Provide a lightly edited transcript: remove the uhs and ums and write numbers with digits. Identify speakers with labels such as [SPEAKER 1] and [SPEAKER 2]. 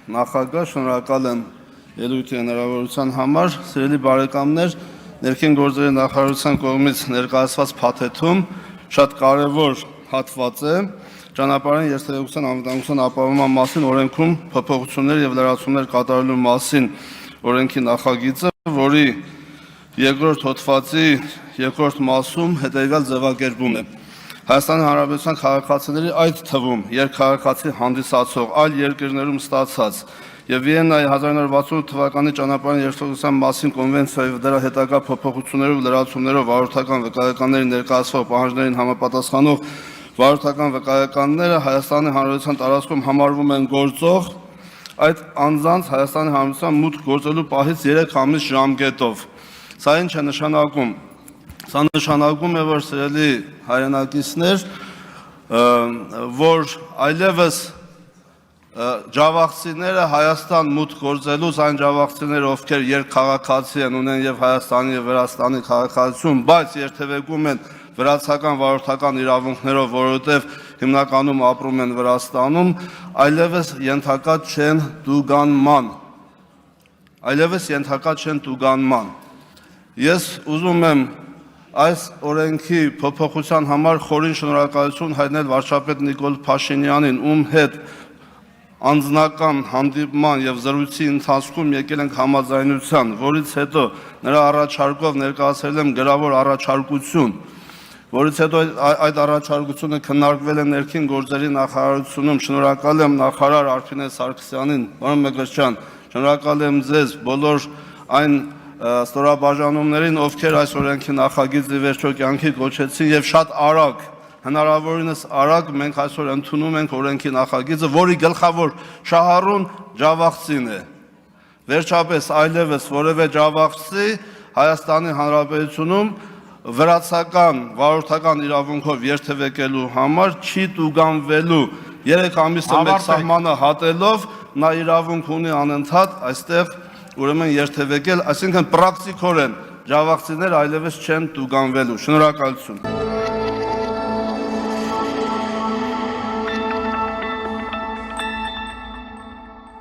[SPEAKER 1] նախագահ, շնորհակալ եմ ելույթի հնարավորության համար, սիրելի բարեկամներ, ներքին գործերի նախարարության կողմից ներկայացված փաթեթում շատ կարևոր հատված է ճանապարհային երթևեկության անվտանգության ապահովման մասին օրենքում փոփոխություններ եւ լրացումներ կատարելու մասին օրենքի նախագիծը, որի երկրորդ հոդվածի երկրորդ մասում հետեւյալ ձևակերպում է. Հայաստանի Հանրապետության քաղաքացիների, այդ թվում երկքաղաքացի հանդիսացող այլ երկրներում ստացած եւ Վիեննայի 1968 թվականի ճանապարհային երթևեկության մասին կոնվենցիայի դրա հետագա փոփոխություններով լրացումներով վարորդական վկայականների ներկայացվող պահանջներին համապատասխանող վարորդական վկայականները Հայաստանի Հանրապետության տարածքում համարվում են գործող այդ անձանց Հայաստանի Հանրապետության մուտք գործելու պահից 3 ամիս ժամկետով։ Սա ինչ է նշանակում։ Սա նշանակում է, որ սիրելի հայրենակիցներ, որ այլևս ջավախցիները Հայաստան մուտք գործելուց այն ջավախցիները, ովքեր երկքաղաքացի են, ունեն եւ Հայաստանի եւ Վրաստանի քաղաքացիություն, բայց երթևեկում են վրացական վարորդական իրավունքներով, որովհետեւ հիմնականում ապրում են Վրաստանում, այլևս ենթակա չեն տուգանման։ Ես ուզում եմ այս օրենքի փոփոխության համար խորին շնորհակալություն հայտնել վարչապետ Նիկոլ Փաշինյանին, ում հետ անձնական հանդիպման եւ զրույցի ընթացքում եկել ենք համաձայնության, որից հետո նրա առաջարկով ներկայացրել եմ գրավոր առաջարկություն, որից հետո այդ առաջարկությունը քննարկվել է ներքին գործերի նախարարությունում։ Շնորհակալ եմ նախարար Արփինե Սարգսյանին, պարոն Մկրտչյան, շնորհակալ եմ ձեզ բոլոր այն ստորաբաժանումներին, ովքեր այս օրենքի նախագիծի վերջո կյանքի կոչեցին եւ շատ արագ, հնարավորինս արագ մենք այսօր ընդունում ենք օրենքի նախագիծը, որի գլխավոր շահառուն ջավախցին է։ Վերջապես այլևս որևէ ջավախցի Հայաստանի Հանրապետությունում վրացական վարորդական իրավունքով երթևեկելու համար չի տուգանվելու։ 3 ամիսը մեկ սահմանը հատելով նա իրավունք ունի անընդհատ այստեղ ուրեմն երթևեկել, այսինքն պրակտիկորեն ջավախցիներ այլևս չեն տուգանվելու։ Շնորհակալություն։